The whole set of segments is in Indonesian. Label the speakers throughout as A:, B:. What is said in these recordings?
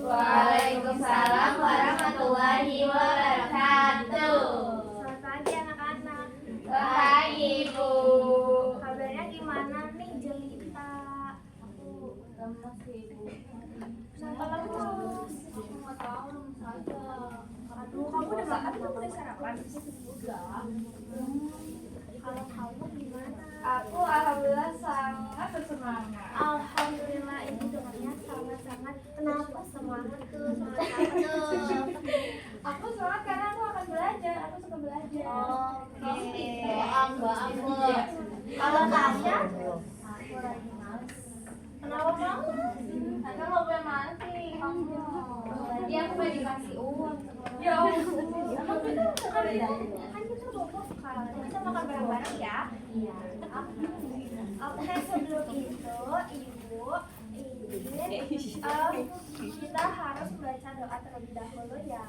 A: Waalaikumsalam warahmatullahi wabarakatuh.
B: Selamat pagi anak-anak.
A: Pagi Bu.
B: Kabarnya gimana nih Jelita?
A: Aku lemas sih Bu.
B: Kenapa lemas?
A: Aku nggak tahu lemas aja.
B: Aduh, kamu udah makan belum? Udah sarapan?
A: Udah.
B: Kalau kamu gimana?
A: Aku alhamdulillah sangat bersemangat.
B: Alhamdulillah, ini dengarnya sangat-sangat. Kenapa semangat tuh? Semangat tuh.
A: Aku semangat karena aku akan belajar. Aku suka belajar.
B: Oke.
A: Aku.
B: Kalau Tasya?
A: Aku lagi males.
B: Kenapa males?
A: Karena mau mati. Tadi aku mau dikasih uang. Ya
B: Kan kita bobo sekarang. Bisa makan bareng-bareng ya?
A: Iya.
B: Oke, sebelum itu, Ibu izin kita harus baca doa terlebih dahulu ya.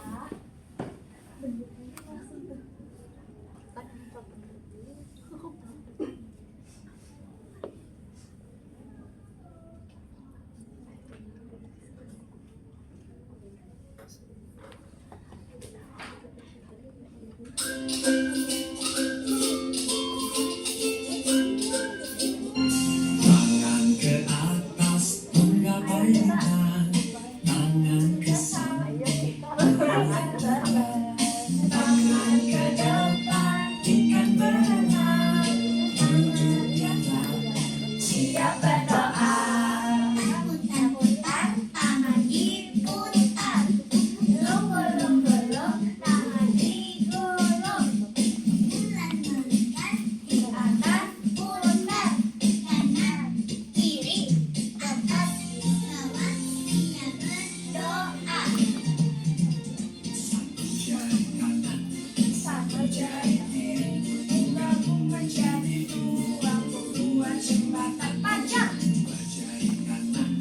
C: Tangan ke atas menggapaikan, tangan ke samping, tangan ke depan, ikan berenang, duduklah siap berdoa.
D: Putar-putar, tangan diputar. Lomba-lomba, tangan digulung. Bulan melingkar, di atas putar. Kanan, kiri, atas, bawah, siap berdoa.
C: Satu jari kiri, digabung menjadi dua puluhan jembatan panjang. Dua jari kanan,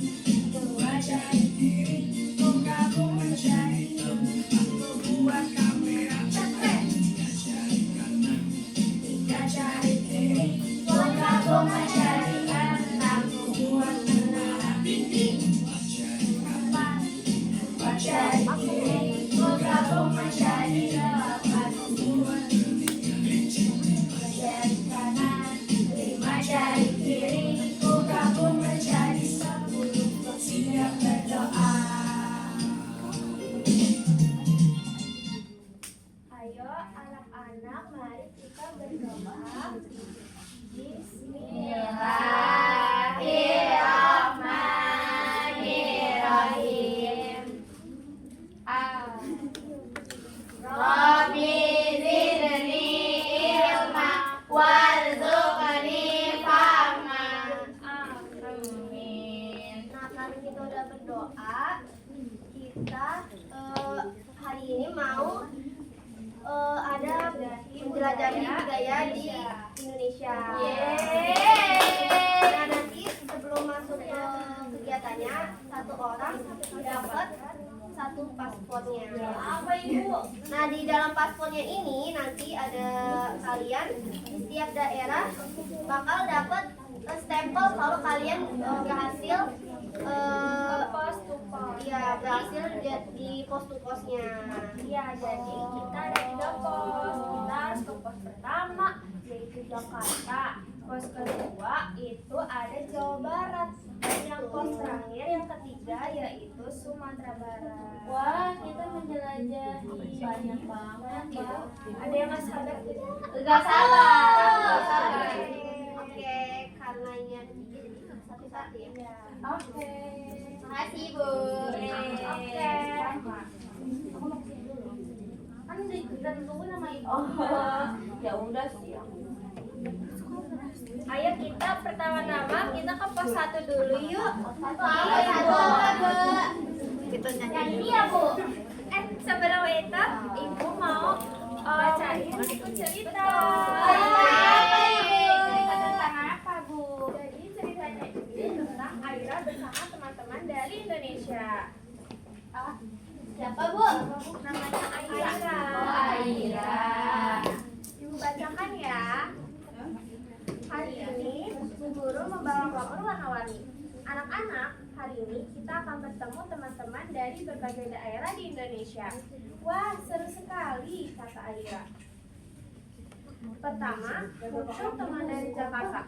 C: dua jari kiri, digabung menjadi empat puluhan kamera cetek. Tiga jari kanan, tiga jari kiri, digabung menjadi enam puluhan menara dinding. Empat jari kanan, empat jari kiri, digabung menjadi delapan puluhan kelinci. Lima jari kanan, lima jari kiri, digabung menjadi 10. Siap berdoa.
B: Ayo anak-anak, mari kita berdoa.
A: Bismillahirrahmanirrahim. Rabbi zidni ilma warzuqni fahma. Amin.
B: Nah, karena kita udah berdoa, kita hari ini mau ada menjelajahi budaya di Indonesia. Nah, nanti sebelum masuk ke kegiatannya, satu orang dapat satu paspornya.
A: Apa Ibu?
B: Nah, di dalam paspornya ini nanti ada kalian di setiap daerah bakal dapat stempel kalau kalian berhasil iya, berhasil di pos to posnya. Iya, jadi kita ada 3 pos. Kita harus ke pos pertama yaitu Jakarta. Pos kedua itu ada Jawa Barat. Dan yang pos terakhir yang ketiga yaitu Sumatera Barat.
A: Wah, kita menjelajahi banyak banget ya.
B: Ada yang nggak sabar tidak?
A: Gak sabar. Gak sabar.
B: Oke, karenanya jadi satu-satu ya.
A: Oke. Makasih Bu.
B: Oke.
A: Kan ditentuin sama Ibu. Ya udah sih.
B: Ayo kita pertama-tama kita ke pos 1 dulu yuk.
A: Satu apa Bu?
B: Kita nyanyi ya Bu. Sebelum itu Ibu mau bacain buku cerita.
A: Apa Ibu?
B: Cerita tentang apa Bu? Jadi ceritanya ini tentang Aira bersama teman-teman dari Indonesia.
A: Siapa Bu?
B: Namanya Aira.
A: Oh Aira.
B: Ibu bacakan ya. Hari ini Bu Guru membawa gambar warna-warni. Anak-anak, hari ini kita akan bertemu teman-teman dari berbagai daerah di Indonesia. Wah, seru sekali, kata Aira. Pertama, muncul teman dari Jakarta.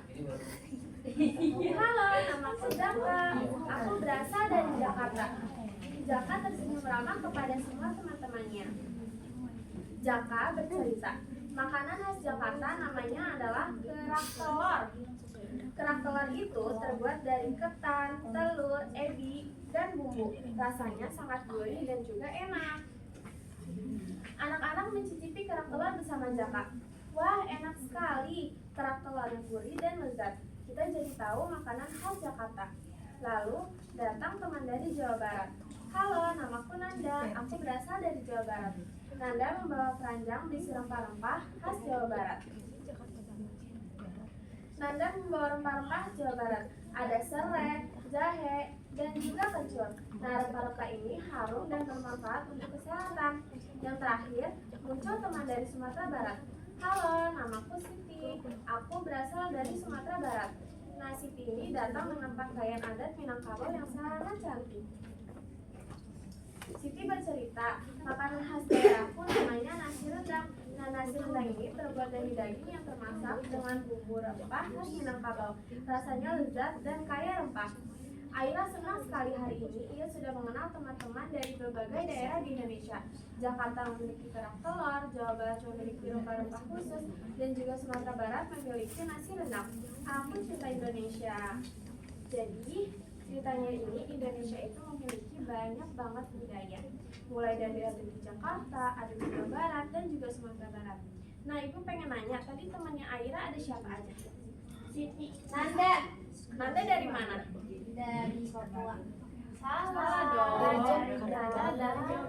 B: Halo, namaku Jaka. Aku berasal dari Jakarta. Jaka tersenyum ramah kepada semua teman-temannya. Jaka bercerita, makanan khas Jakarta namanya adalah kerak telur. Kerak telur itu terbuat dari ketan, telur, ebi, dan bumbu. Rasanya sangat gurih dan juga enak. Anak-anak mencicipi kerak telur bersama Jaka. Wah, enak sekali. Kerak telur yang gurih dan lezat. Kita jadi tahu makanan khas Jakarta. Lalu datang teman dari Jawa Barat. Halo, namaku Nanda. Aku berasal dari Jawa Barat. Nanda membawa keranjang berisi rempah-rempah khas Jawa Barat. Nanda membawa rempah-rempah khas Jawa Barat. Ada serai, jahe, dan juga kencur. Nah, rempah-rempah ini harum dan bermanfaat untuk kesehatan. Yang terakhir, muncul teman dari Sumatera Barat. Halo, namaku Siti. Aku berasal dari Sumatera Barat. Nah, Siti ini datang dengan pakaian adat Minangkabau yang sangat cantik. Siti bercerita, makanan khas daerahku namanya nasi rendang. Nah, nasi rendang ini terbuat dari daging yang termasak dengan bumbu rempah khas Minangkabau. Rasanya lezat dan kaya rempah. Aira senang sekali hari ini ia sudah mengenal teman-teman dari berbagai daerah di Indonesia. Jakarta memiliki kerak telur, Jawa Barat memiliki rempah-rempah khusus, dan juga Sumatera Barat memiliki nasi rendang. Ampun cerita Indonesia. Jadi, ceritanya ini Indonesia itu memiliki banyak banget budaya. Mulai dari ada di Jakarta, ada di Jawa Barat, dan juga Sumatera Barat. Nah, Ibu pengen nanya, tadi temannya Aira ada siapa aja? Siti. Nanda. Nanda dari mana?
A: Dari Papua.
B: Salah dong. Dari Jawa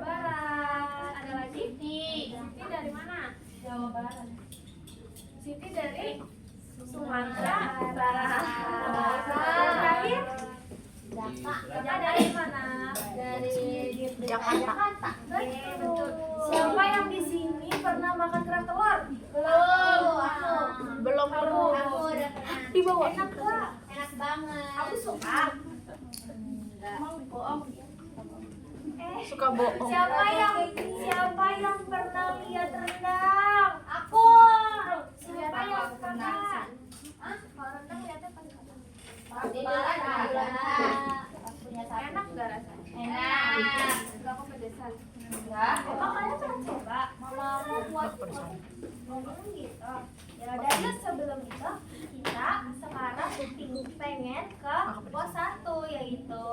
B: Barat. Ada lagi? Siti dari mana?
A: Jawa Barat.
B: Siti dari Sumatera Barat. Terakhir?
A: Jaka.
B: Dari mana?
A: Dari
B: Jakarta. Betul. Siapa yang di sini pernah makan kerak telur?
A: Belum.
B: Aku.
A: Aku udah pernah.
B: Dibawa. Enak gak?
A: Enak banget.
B: Aku suka.
A: Emang bohong.
B: Suka bohong. Siapa yang pernah lihat rendang?
A: Aku.
B: Siapa yang pernah? Hah? Kalau rendang lihatnya pakai apa?
A: Punya satu.
B: Enak gak rasanya?
A: Enak.
B: Enggak kepedesan.
A: Enggak.
B: Emang kalian pernah coba?
A: Mama aku buat
B: Ngomong gitu. Ya udah, yuk sebelum itu kita sekarang pengen ke pos 1, yaitu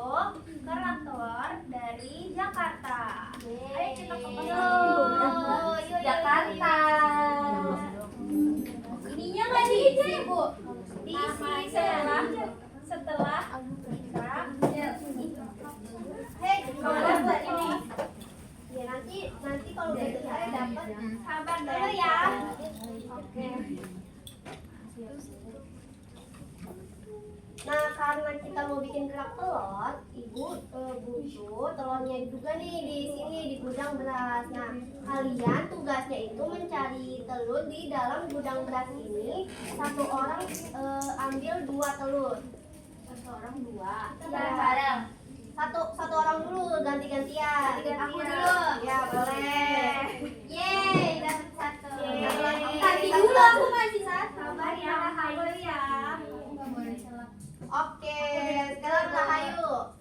B: kerak telur dari Jakarta. Ayo kita ke pos 1. Yuk,
A: Jakarta. Ininya nggak diisi, Bu.
B: Diisi setelah kita
A: Kalau dapat ini.
B: ya nanti kalau udah selesai dapat sabar dulu ya. Oke. Nah, karena kita mau bikin kerak telur, Ibu butuh telurnya juga nih di sini di gudang beras. Nah, kalian tugasnya itu mencari telur di dalam gudang beras ini. Satu orang ambil 2 telur. Satu orang 2.
A: Bareng-bareng.
B: Satu orang dulu ganti-gantian. Aku dulu. Ya, boleh.
A: Yeay, dapat satu.
B: Yeay.
A: Tadi dulu aku masih satu.
B: Sabar ya, Rahayu ya.
A: Nggak boleh salah.
B: Oke, sekarang Rahayu.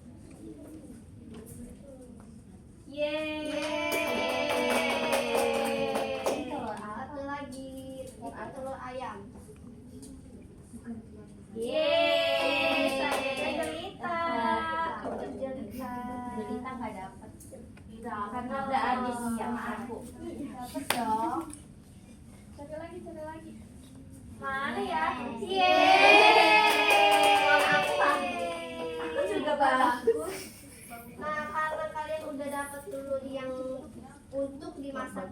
B: Yeay. Satu lagi, telur ayam. Yeay, saya Jelita.
A: Jelita nggak dapat.
B: Karena
A: udah habis sama aku.
B: Dapat dong. Cari lagi. Mana ya? Yeay. Aku juga bagus. Nah, karena kalian udah dapat telur yang untuk dimasak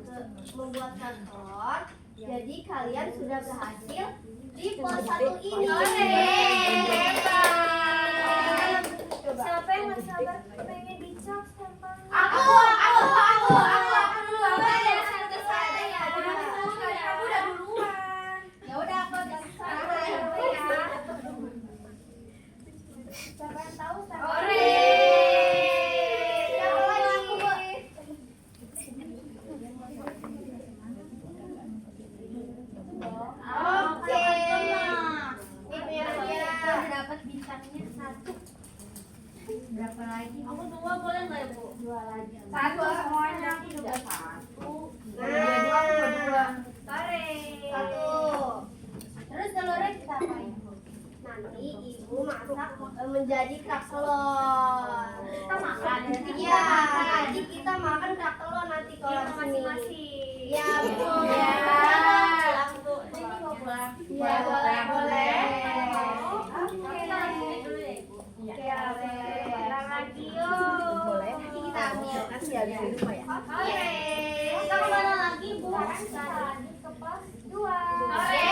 B: membuat telur, jadi kalian sudah berhasil di pos 1 ini. Hebat. Siapa yang nggak sabar pengen dicap stempelnya?
A: Aku dulu.
B: Aku udah duluan.
A: Ya udah aku udah
B: Siapa ya? Siapa yang tahu stempelnya?
A: Ore. Berapa lagi?
B: Aku 2 boleh nggak ya Bu?
A: 2 lagi.
B: Satu semuanya aku udah 1.
A: Nah,
B: Tarik.
D: 1.
A: terus telurnya kita apain?
B: Nanti ibu masak menjadi kerak telur.
D: Kita makan.
B: Iya, nanti kita makan kerak telur nanti kalau di sini.
D: Masing-masing.
B: Iya, betul.
A: Iya.
B: Pulang, Bu.
A: Ini mau pulang?
B: Iya, boleh.
A: Oke. Kita lanjutin dulu ya Ibu.
B: Iya, boleh. Pulang lagi yuk.
D: Boleh. Nanti kita ambil. Nanti ya di rumah ya.
B: Oke.
A: Kita kemana lagi Bu?
B: Kita lanjut ke pos 2.
A: Oke,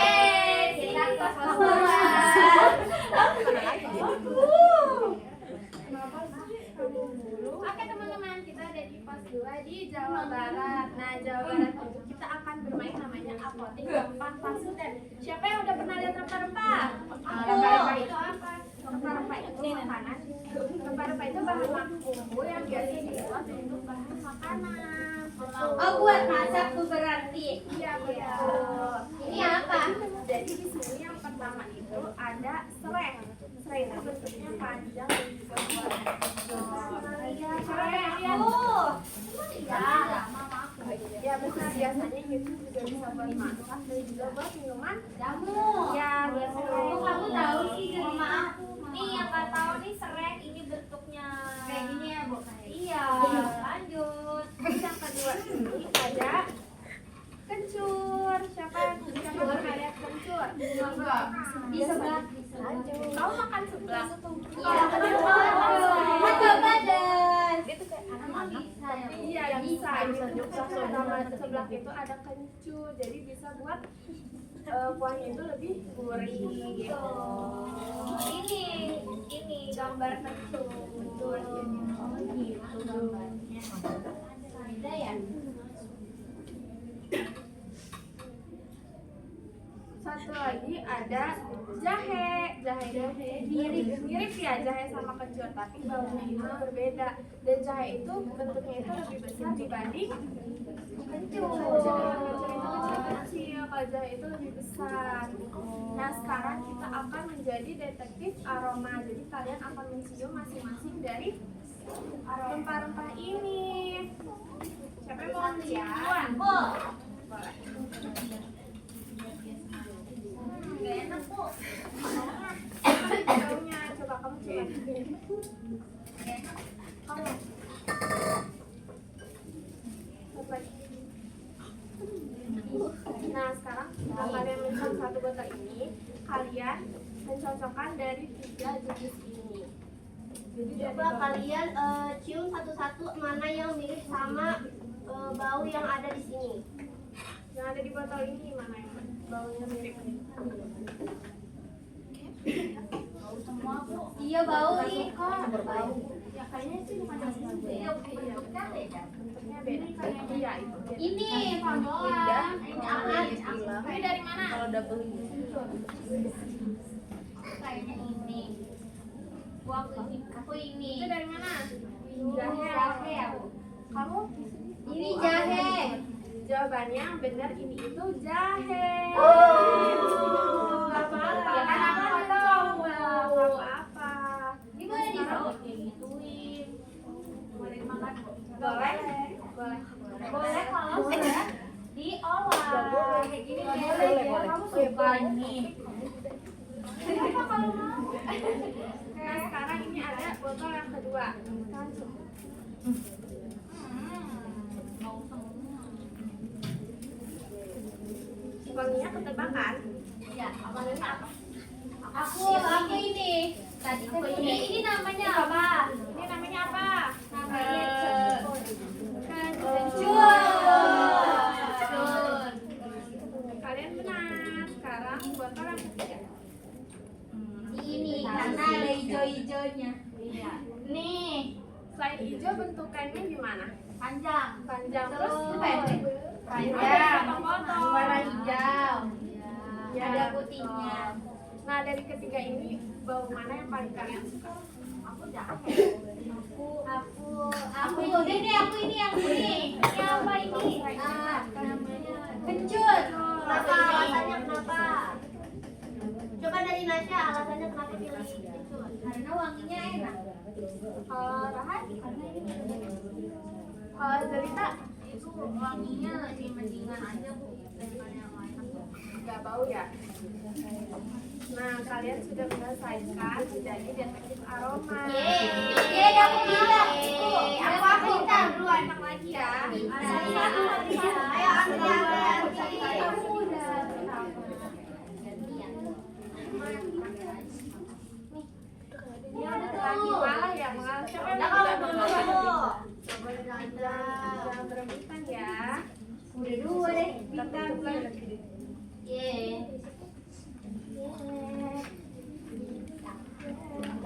B: Kita ke pos 2. Oke teman-teman, kita ada di pos 2 di Jawa Barat. Nah, Jawa Barat itu kita akan bermain namanya apotik rempah pasudan. Siapa yang udah pernah lihat rempah-rempah? Rempah-rempah itu apa? Rempah-rempah itu makanan. Rempah-rempah itu bahan baku yang biasa dibuat untuk bahan makanan.
A: Oh, buat masak tuh berarti.
B: Iya, betul.
A: Ini apa?
B: Jadi di sini yang pertama itu ada serai. Serai itu bentuknya panjang dan juga bulat. Serai ya. Ya betul, biasanya itu juga bisa buat masak dan juga buat minuman
A: Jamu.
B: ya betul.
A: Oh, kamu tahu sih jadi
B: Maaf.
A: aku.
B: Nih yang nggak tahu nih serai ini bentuknya
A: Kayak gini ya, Bu.
B: iya. Lanjut. Terus yang kedua ini ada kencur. Siapa pernah lihat kencur?
A: Di sebelah.
B: Kamu makan sebelah?
A: Iya, betul badan.
B: Itu kayak
A: Anak-anak bisa ya, Bu?
B: iya bisa. Sama sebelah itu ada kencur, jadi bisa buat kuahnya itu lebih gurih gitu. Ini gambar kencur.
A: Oh, gitu gambarnya. Beda ya?
B: Satu lagi ada jahe. Jahe mirip ya jahe sama kencur, tapi baunya itu berbeda. Dan jahe itu bentuknya itu lebih besar dibanding kencur. Kencur itu kecil-kecil, kalau jahe itu lebih besar. Nah sekarang kita akan menjadi detektif aroma. Jadi kalian akan mencium masing-masing dari rempah-rempah ini. Siapa yang mau mencium? Boleh.
A: Gak enak, Bu.
B: Baunya coba kamu coba. Kamu. Coba. Nah sekarang setelah kalian mencium satu botol ini, kalian mencocokkan dari 3 jenis ini. Jadi
D: Coba kalian cium satu-satu mana yang mirip sama bau yang ada di sini.
B: yang ada di botol ini mana yang baunya mirip?
A: Iya, bau nih kok. Bau.
B: Ya kayaknya sih bukan yang satu ya.
A: Bentuknya beda.
B: Bentuknya beda. Iya itu.
A: Ini pamor. Ini apa?
B: Ini dari mana?
D: Kalau double ini.
A: Kayaknya ini. Aku ini.
B: Itu dari mana?
A: Jahe ya, Bu.
B: Kamu?
A: Ini jahe.
B: Jawabannya yang benar ini itu jahe. Gak apa-apa. Ya kan aku nggak tahu. Gak apa-apa.
A: Ini boleh dibawa.
B: Gituin.
A: Boleh makan, Bu.
B: Boleh? Boleh.
A: Boleh kalau sudah diolah. Kayak gini boleh. Kamu suka ini.
B: Kenapa kalau mau? Nah sekarang ini ada botol yang kedua. Langsung. Wanginya ketebakan.
A: Iya,
B: Warnanya apa?
A: aku ini. Tadi kan ini namanya apa?
B: Ini namanya apa?
A: Namanya
B: kencur.
A: kencur.
B: Kalian benar. Sekarang botol yang ketiga.
A: Ini karena ada hijau-hijaunya. Iya. Nih,
B: Selain hijau bentukannya gimana?
A: panjang.
B: Panjang
A: Terus
B: terus
A: pendek.
B: Panjang.
A: Warna hijau.
B: Ya,
A: Ada putihnya.
B: Nah dari ketiga ini bau mana yang paling kalian suka?
A: Aku jahe. Aku ini yang ini. Ini apa ini? Namanya kencur.
D: Kenapa alasannya kenapa? Coba dari Nasya alasannya kenapa
A: Karena wanginya enak.
B: Kalau Rahan, kalau Zelita
A: Itu wanginya lebih mendingan aja Bu daripada yang lain.
B: nggak bau ya. Nah, kalian sudah menyelesaikan jadi detektif aroma.
A: Yeay, aku bilang.
B: Aku minta dua anak lagi ya.
D: Ayo antri.
B: Kamu udah dia udah lagi malah ya malah. Siapa yang jangan berebutan ya.
A: Udah dua deh.
B: Bintang bulan.
A: Yeay.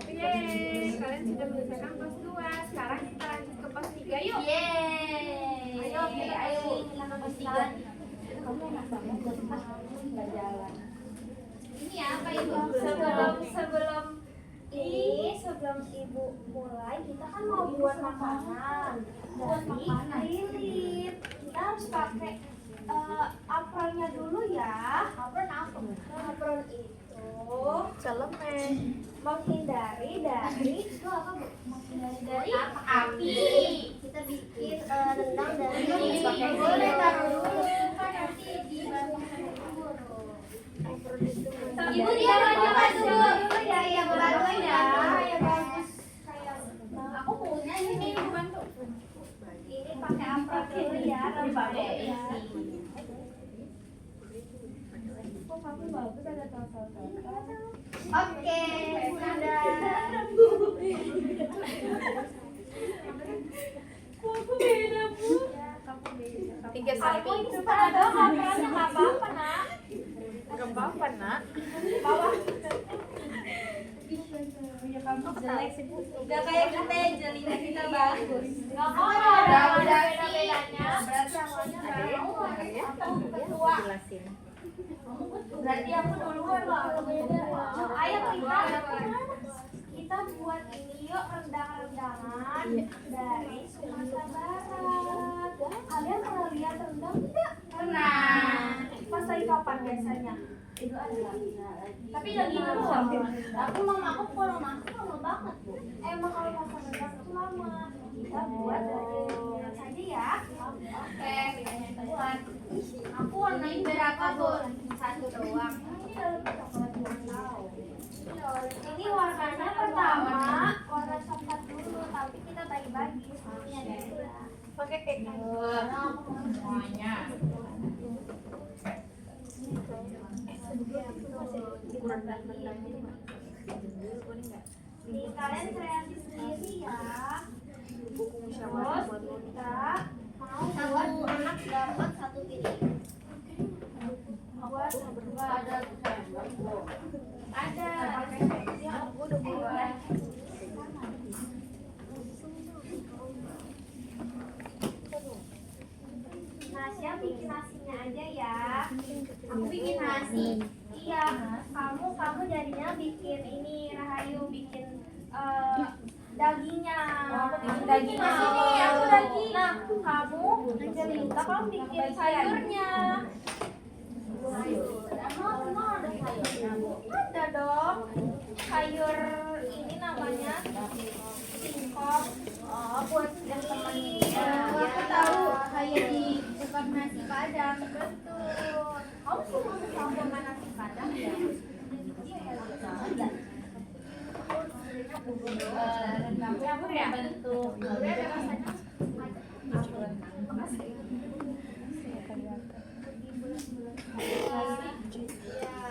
B: Yeay, kalian sudah menyelesaikan pos 2. Sekarang kita lanjut ke pos 3 yuk.
A: Yeay.
B: Ayo,
A: kita ke pos 3. Kamu enak banget buat nggak jalan. Ini apa Ibu?
B: Sebelum ibu mulai kita kan mau buat makanan. Lilin. Kita harus pakai apronnya dulu ya.
A: Apron apa?
B: Apron itu celemen menghindari dari
A: Itu apa Bu?
B: dari
A: Api.
D: Kita bikin rendang dari
B: boleh taruh dulu
A: Kan nanti dibantu dulu.
B: Ibu dia
A: bantuin dulu.
B: ya, iya bantuin ya.
A: Ya bagus. Aku punya ini Ibu bantu.
B: Ini pakai apron dulu ya, rempahnya ya. Kok kamu bagus ada tahu-tahu.
D: Oke, sudah.
B: Tiga sapi. Aku itu ada apronnya nggak apa-apa nak. Nggak apa-apa nak. Bawah.
A: Jelek sih Bu. Udah kayak kita Jelina kita bagus.
B: Nggak mau ada beda-bedanya. Berarti aku ketua.
A: Berarti aku duluan Bang.
B: Ayo kita buat ini yuk rendang-rendangan dari Sumatera Barat. Kalian pernah lihat rendang tidak?
A: Pernah.
B: Pas lagi kapan biasanya?
A: Itu ada. Tapi lagi doang. Aku mama aku kalau masak lama banget Bu.
B: Emang kalau masak rendang itu lama. Kita buat dari rendang saja ya.
A: Oke, buat. Aku warnain berapa Bu? Satu doang.
B: Ini warnanya pertama warna coklat dulu, tapi kita bagi-bagi. Pakai
A: Semuanya.
B: Nih, kalian kreatif sendiri ya. Terus kita mau
D: Satu anak dapat satu piring.
B: buat ada yang aku udah buat. Nasya bikin nasinya aja ya.
A: Aku bikin nasi.
B: Iya, kamu jadinya bikin ini Rahayu bikin dagingnya.
A: Aku bikin daging.
B: Nah, sini aku daging. Nah, kamu Angelita kamu bikin sayurnya.
A: Emang ada sayurnya Bu?
B: Ada dong. Sayur ini namanya singkong.
A: Oh, buat yang temannya.
B: Aku tahu.
A: Kayak di dekat nasi Padang.
B: Betul. Kamu suka sama nasi Padang ya?
A: Rendangnya aku ya bentuk.
B: Udah ada rasanya.
D: Ya,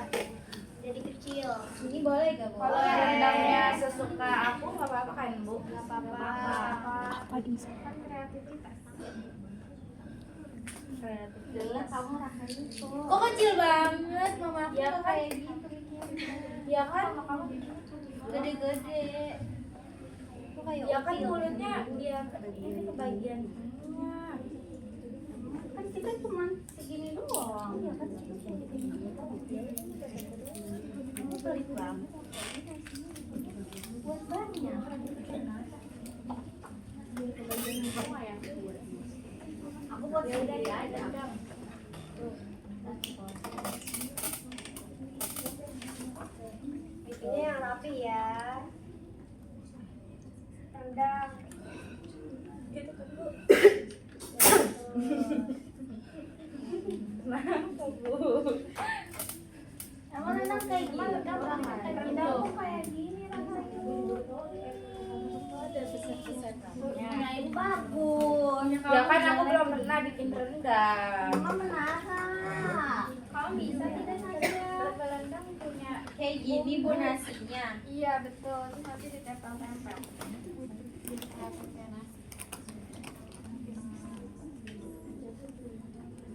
D: jadi kecil.
A: Ini boleh gak Bu?
B: Kalau rendangnya sesuka aku nggak apa-apa kan Bu?
D: Nggak apa-apa.
B: Kan kreativitas.
A: Jelas kamu rasanya tuh. Kok kecil banget mama aku
B: Ya
A: kok
B: kan?
A: kayak gitu.
B: Ya kan?
A: Gede-gede. Kok kayak
B: Ya kan
A: ukil.
B: mulutnya dia ini ke bagian ininya. Kan kita cuma segini doang. Iya kan
A: Kamu pelit banget.
B: buat banyak.
A: Aku buat sendiri aja.
B: Ini yang rapi ya. Rendang. Gitu kan Bu. Kenapa Bu?
A: Emang rendang kayak gini?
B: Rendang kok kayak gini rasanya.
A: Nah, ini bagus.
E: Ya kan aku belum pernah bikin rendang.
A: Mama menara.
B: Kamu bisa tidak saja. Rendang punya
E: Kayak gini Bu nasinya.
B: Iya betul, terus nanti ditempel-tempel.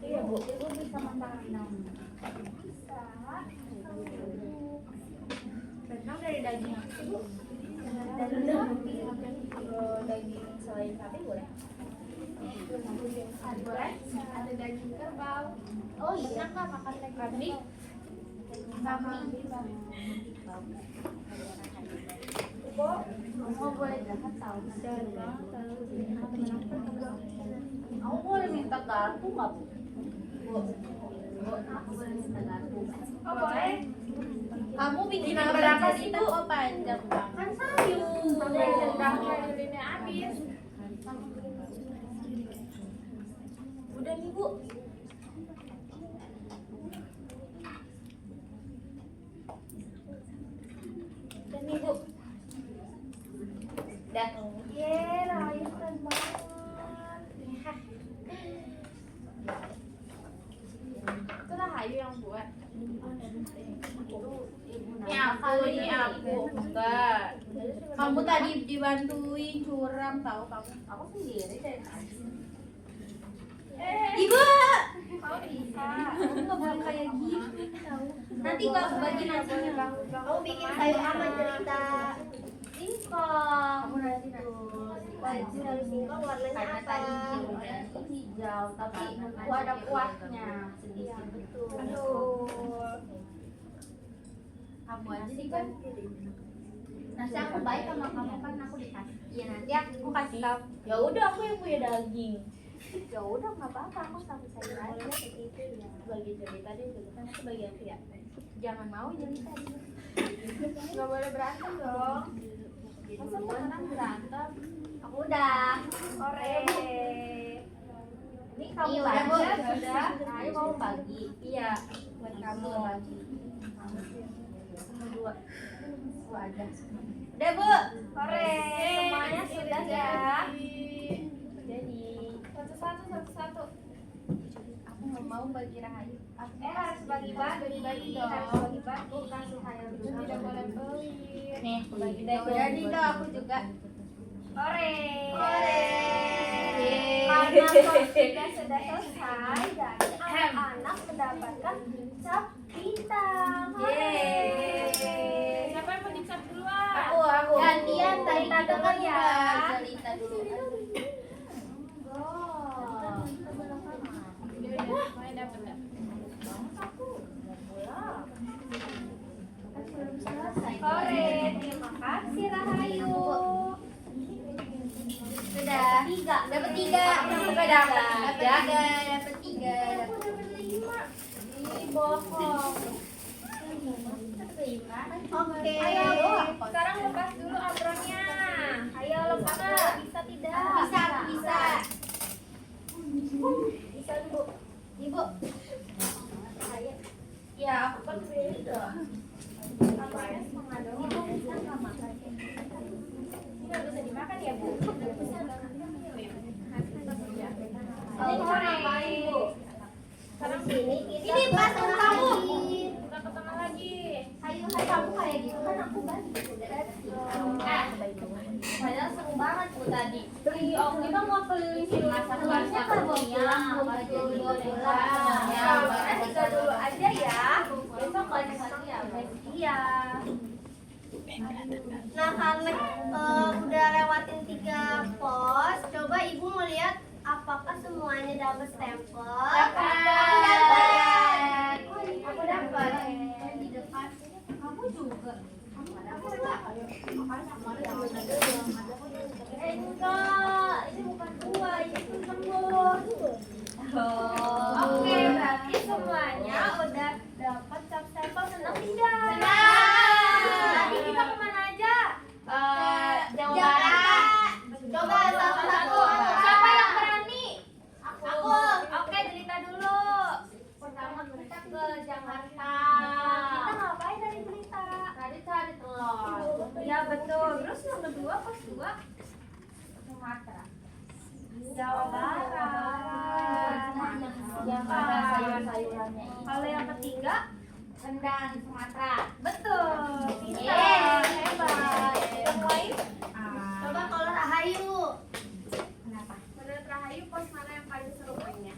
A: Iya Bu, Ibu bisa masak rendang.
B: Bisa.
E: Rendang dari daging apa sih Bu?
B: Dan
E: Daging selain sapi boleh?
B: boleh ada daging kerbau.
A: Oh iya.
B: Pernah nggak makan daging
E: Kambing?
B: kerbau?
A: Mama boleh jahat tahu.
E: Aku boleh minta garpu nggak Bu?
A: Aku boleh minta garpu.
B: Oh boleh.
E: Kamu bikin yang berapa sih Bu? Oh panjang banget.
A: Kan sayur.
B: Sampai rendang sayurinnya habis.
E: Udah nih Bu. Udah nih Bu. Udah.
B: Yeay, Rahayu keren banget. Itu Rahayu yang buat.
E: Ini aku. Enggak. Kamu tadi dibantuin curang tahu kamu. Aku sendiri dari tadi. Ibu,
B: Kamu bisa.
E: kamu nggak boleh kayak gini tahu. Nanti nggak bagi nasinya.
D: Kamu bikin sayur apa cerita?
A: Singkong.
E: Kamu nanti terus.
D: Sayur singkong warnanya
A: Karena
D: apa?
A: tadi hijau, tapi aku ada kuahnya sedikit.
D: Betul.
B: Aduh.
A: Kamu aja sih kan. Nasi aku baik sama kamu kan aku dikasih.
B: Iya nanti aku kasih kamu.
E: Ya udah aku yang punya daging.
A: Ya udah nggak apa-apa aku sama sayur aja.
E: Bagi cerita deh, kan aku bagi aku ya.
A: Jangan mau jadi tadi.
B: Nggak boleh berantem dong. Masa makanan berantem?
A: Aku udah.
B: Ore.
A: Ini kamu
E: Iya,
A: bagi.
E: Bu.
A: Sudah. Ayo kamu bagi.
E: Iya, buat kamu.
A: bagi.
E: Dua.
A: Aku aja.
E: Udah Bu.
B: Ore. Semuanya sudah ya.
E: Jadi
B: Satu-satu.
E: aku nggak mau bagi Rahayu.
B: Harus bagi-bagi dong. Harus bagi-bagi. Kasih hayal dulu. Tidak boleh pelit.
E: Nih, bagi
A: Ya udah nih Kak, aku juga.
B: Ore.
E: Ore.
B: Karena konfliknya sudah selesai, jadi anak-anak mendapatkan cap bintang.
E: Yeay.
B: Siapa yang mau dicap duluan?
E: Aku.
A: Gantian tadi
B: Cerita
A: kita
B: dulu
A: kan
B: ya.
A: cerita dulu.
B: Semuanya dapat ya. Ore, terima kasih Rahayu.
A: Sudah.
E: Dapat tiga. Enggak dapat.
A: Dapat tiga.
B: Aku dapat 5. Ih, bohong.
D: Oke.
B: Ayo, sekarang lepas dulu apronnya. Ayo lepas. Bisa tidak?
A: Bisa.
B: Bisa dulu.
A: Ibu.
E: Ya, aku kan beda.
B: Apanya setengah doang. Ini nggak bisa dimakan ya, Bu?
A: Ini ngapain, Bu?
B: Sekarang
D: Sini kita
A: Ini pasang kamu.
B: kita ke tengah lagi.
A: Ayo, kamu kayak gitu kan aku bagi. Padahal seru banget Bu tadi. Kita mau keliling masak-masak pulang, baju bola.
B: Ya, mana tiga dulu aja ya.
A: Besok banyak lagi ya.
B: Iya.
D: Nah karena udah lewatin 3 pos, coba ibu mau lihat apakah semuanya dapat stempel?
B: Dapat. Aku dapat.
A: Di depan. Kamu juga. Kamu ada apa?
B: Enggak, ini bukan dua, ini cuma bos. Oke, berarti semuanya udah dapat cap stempel, senang tidak?
A: Senang. Sumatera.
B: Jawa Barat.
A: Yang ada sayur-sayurannya.
B: Kalau yang ketiga,
A: Rendang Sumatera.
B: betul. Pintar,
A: Yeay.
B: hebat. Yang lain,
D: Coba kalau Rahayu.
A: Kenapa?
B: menurut Rahayu pos mana yang paling seru mainnya?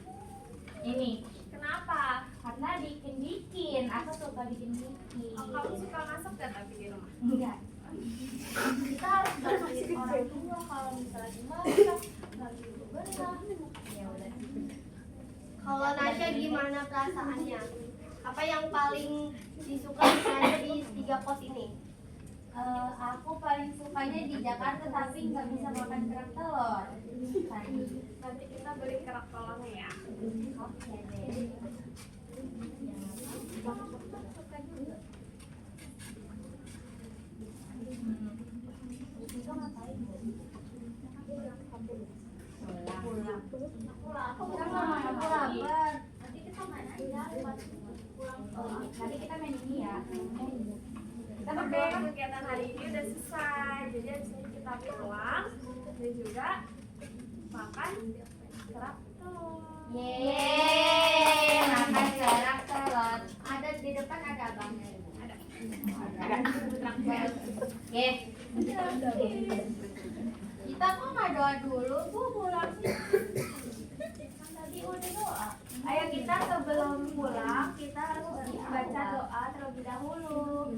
A: Ini.
B: Kenapa?
A: Karena bikin-bikin. Aku suka bikin-bikin.
B: Oh, kamu suka masak gak tapi di rumah?
A: Enggak. Kita harus bantuin orang tua kalau misalnya masak, lagi berenang. Ya udah.
D: Kalau Nasya gimana perasaannya? Apa yang paling disuka misalnya di 3 pos ini?
A: Aku paling sukanya di Jakarta tapi nggak bisa makan kerak telur.
B: Nanti kita beli kerak telurnya ya.
A: Oke deh. Itu ngapain? Pulang.
B: Nanti kita main aja.
A: Nanti kita main ini ya. Kita
B: Oke,
A: berdua.
B: kegiatan hari ini udah selesai. Jadi di sini kita pulang dan juga makan kerak telur.
A: Yeay, makan kerak telur. Ada di depan ada abangnya.
B: Ada.
A: Ye. Kita kok nggak doa dulu, Bu, pulang sih. Kan tadi udah doa.
B: Ayo kita sebelum pulang kita harus baca doa terlebih dahulu.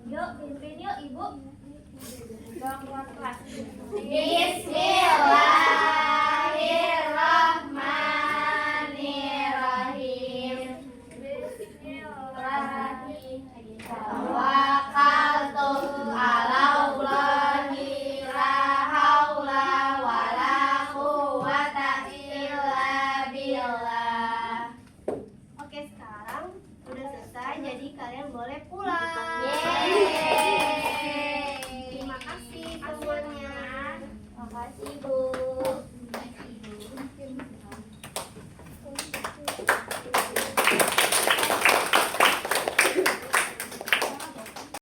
B: Yuk, pimpin yuk Ibu. Doa keluar kelas.
A: Iya.